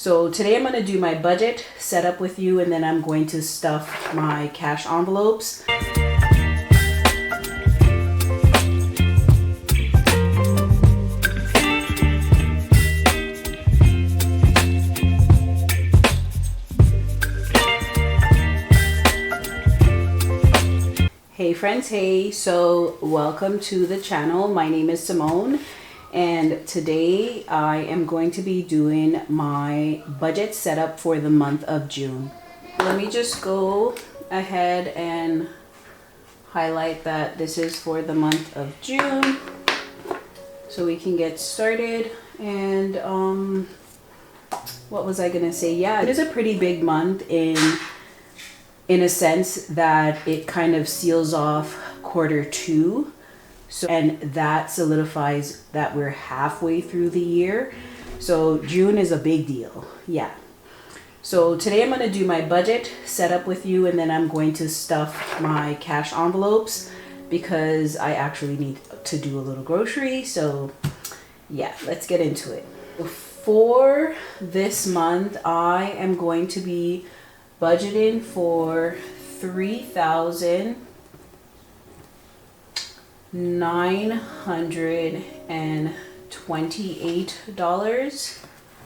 So today I'm going to do my budget setup with you, and then I'm going to stuff my cash envelopes. Hey friends, hey, so welcome to the channel. My name is Symone, and today I am going to be doing my budget setup for the month of June. Let me just go ahead and highlight that this is for the month of June so we can get started. And what was I gonna say? Yeah, it is a pretty big month in a sense that it kind of seals off quarter two. So, and that solidifies that we're halfway through the year. So June is a big deal. Yeah. So today I'm going to do my budget setup with you, and then I'm going to stuff my cash envelopes because I actually need to do a little grocery. So yeah, let's get into it. For this month, I am going to be budgeting for $3,928.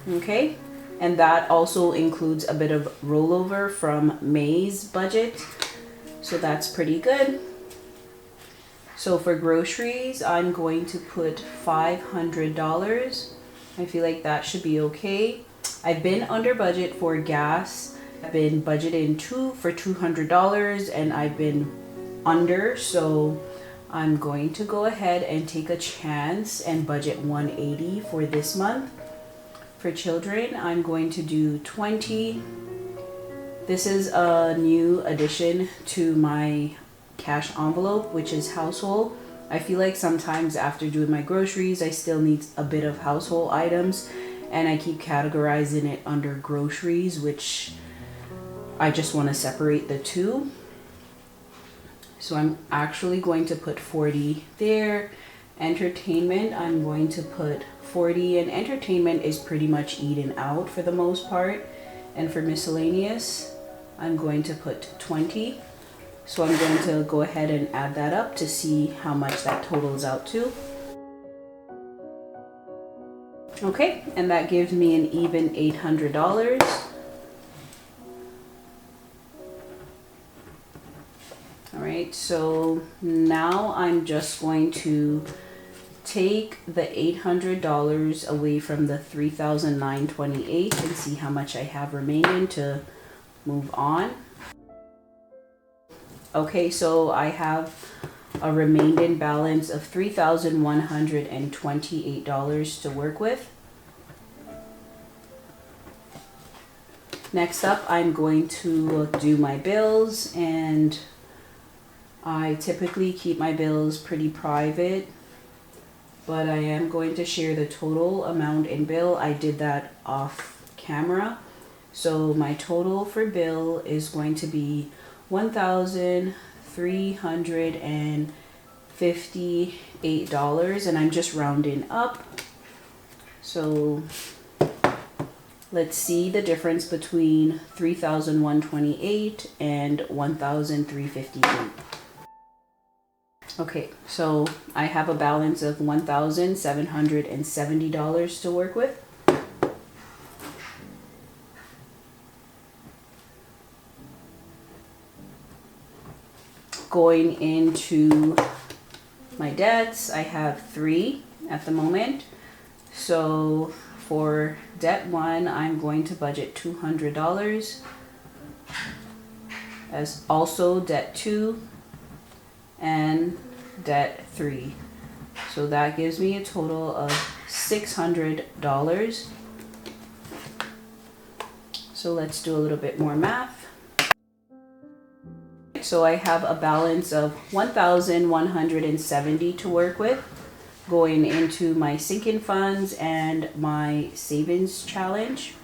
Okay, and that also includes a bit of rollover from May's budget, so that's pretty good. So for groceries, I'm going to put $500. I feel like that should be okay. I've been under budget for gas. I've been budgeting for $200 and I've been under, so I'm going to go ahead and take a chance and budget $180 for this month. For children, I'm going to do $20. This is a new addition to my cash envelope, which is household. I feel like sometimes after doing my groceries, I still need a bit of household items, and I keep categorizing it under groceries, which I just want to separate the two. So I'm actually going to put $40 there. Entertainment, I'm going to put $40, and entertainment is pretty much eaten out for the most part. And for miscellaneous, I'm going to put $20. So I'm going to go ahead and add that up to see how much that totals out to. Okay, and that gives me an even $800. Alright, so now I'm just going to take the $800 away from the $3,928 and see how much I have remaining to move on. Okay, so I have a remaining balance of $3,128 to work with. Next up, I'm going to do my bills, and I typically keep my bills pretty private, but I am going to share the total amount in bill. I did that off camera. So my total for bill is going to be $1,358, and I'm just rounding up. So let's see the difference between $3,128 and $1,358. Okay, so I have a balance of $1,770 to work with. Going into my debts, I have 3 at the moment. So for debt 1, I'm going to budget $200. As also debt 2 and debt 3. So that gives me a total of $600. So let's do a little bit more math. So I have a balance of $1,170 to work with, going into my sinking funds and my savings challenge.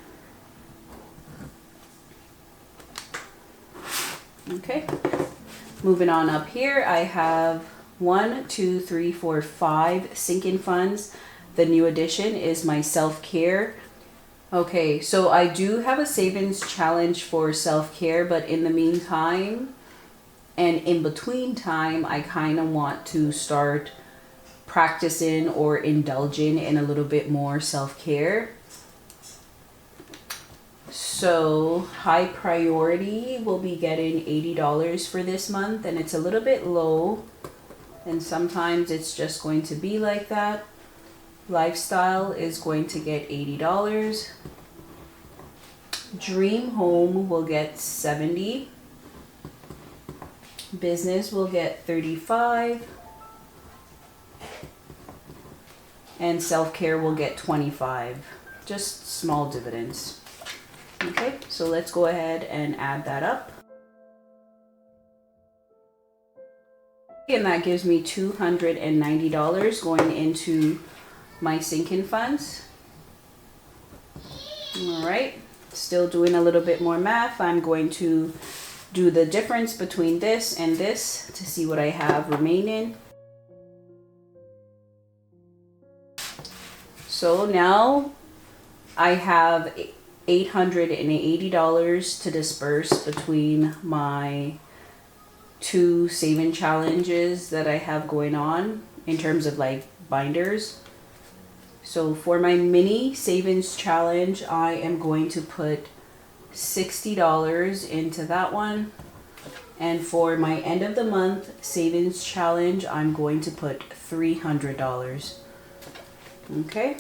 Okay, moving on up here, I have 1, 2, 3, 4, 5 sinking funds. The new addition is my self-care Okay, so I do have a savings challenge for self-care, but in the meantime and in between time, I kind of want to start practicing or indulging in a little bit more self-care. So high priority will be getting $80 for this month, and it's a little bit low, and sometimes it's just going to be like that. Lifestyle is going to get $80. Dream home will get $70. Business will get $35. And self-care will get $25. Just small dividends. Okay, so let's go ahead and add that up. And that gives me $290 going into my sinking funds. All right, still doing a little bit more math. I'm going to do the difference between this and this to see what I have remaining. So now I have $880 to disperse between my two saving challenges that I have going on in terms of like binders. So for my mini savings challenge, I am going to put $60 into that one. And for my end of the month savings challenge, I'm going to put $300. Okay.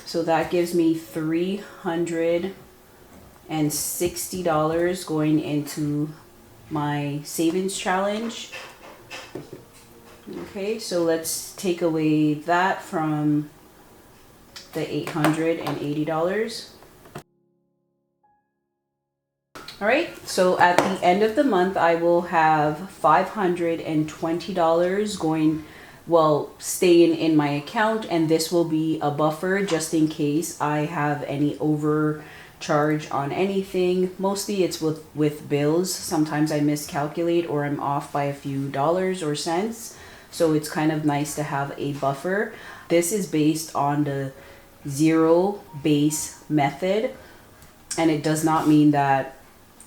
So that gives me $360 going into my savings challenge. Okay, so let's take away that from the $880. All right, so at the end of the month, I will have $520 going, well, staying in my account, and this will be a buffer just in case I have any overcharge on anything. Mostly it's with bills. Sometimes I miscalculate or I'm off by a few dollars or cents. So it's kind of nice to have a buffer. This is based on the zero base method, and it does not mean that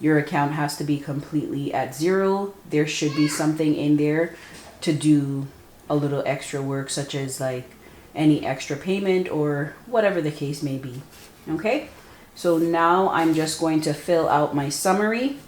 your account has to be completely at zero. There should be something in there to do a little extra work, such as like any extra payment or whatever the case may be. Okay, so now I'm just going to fill out my summary.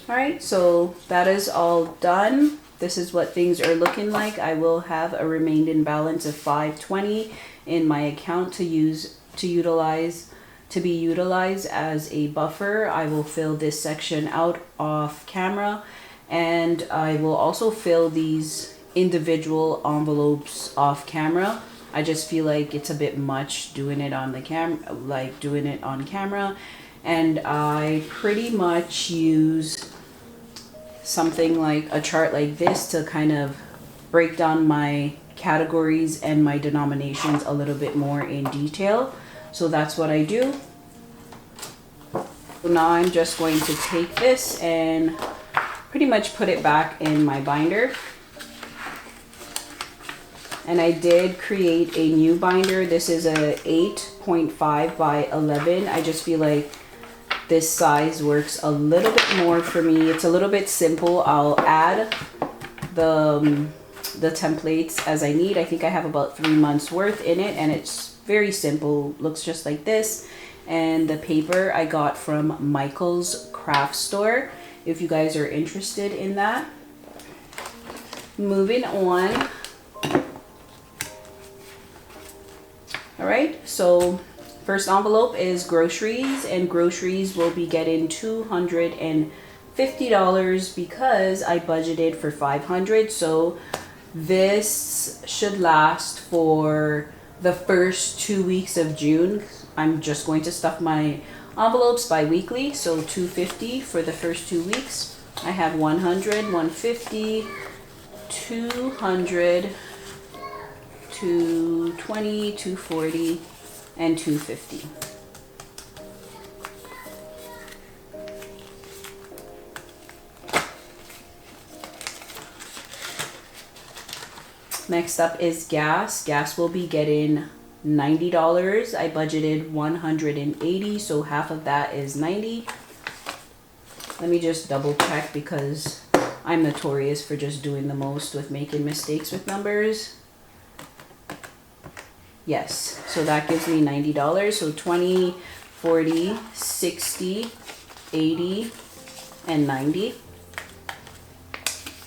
All right, so that is all done. This is what things are looking like. I will have a remaining balance of $520 in my account to be utilized as a buffer. I will fill this section out off camera, and I will also fill these individual envelopes off camera. I just feel like it's a bit much doing it on the camera, and I pretty much use something like a chart like this to kind of break down my categories and my denominations a little bit more in detail. So that's what I do. So now I'm just going to take this and pretty much put it back in my binder. And I did create a new binder. This is a 8.5 by 11. I just feel like this size works a little bit more for me. It's a little bit simple. I'll add the templates as I need. I think I have about 3 months worth in it, and it's very simple. Looks just like this. And the paper I got from Michael's craft store, if you guys are interested in that. Moving on. All right, so first envelope is groceries, and groceries will be getting $250 because I budgeted for $500. So this should last for the first 2 weeks of June. I'm just going to stuff my envelopes bi-weekly, so $250 for the first 2 weeks. I have $100, $150, $200, $220, $240, and $250. Next up is gas. Gas will be getting $90. I budgeted $180, so half of that is $90. Let me just double check because I'm notorious for just doing the most with making mistakes with numbers. Yes, so that gives me $90. So 20, 40, 60, 80, and 90.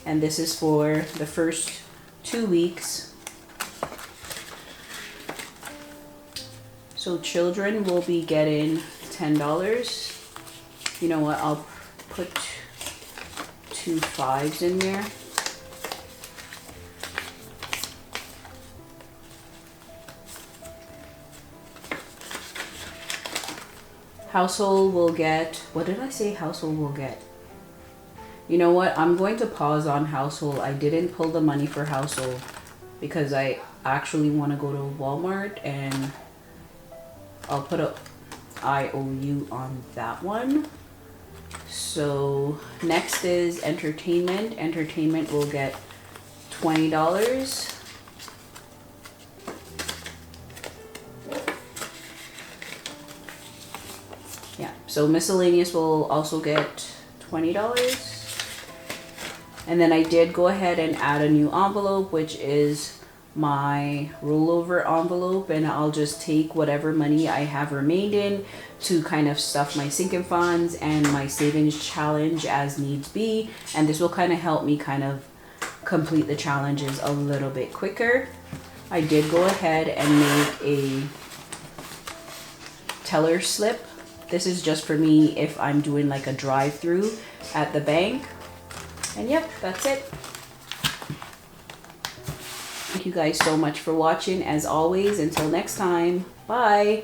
And this is for the first 2 weeks. So children will be getting $10. You know what, I'll put 2 5s in there. Household will get, what did I say household will get? You know what, I'm going to pause on household. I didn't pull the money for household because I actually want to go to Walmart, and I'll put a IOU on that one. So next is entertainment. Entertainment will get $20. Yeah, so miscellaneous will also get $20. And then I did go ahead and add a new envelope, which is my rollover envelope, and I'll just take whatever money I have remaining to kind of stuff my sinking funds and my savings challenge as needs be, and this will kind of help me kind of complete the challenges a little bit quicker. I did go ahead and make a teller slip. This is just for me if I'm doing like a drive-through at the bank. And yep, that's it. Thank you guys so much for watching. As always, until next time, bye.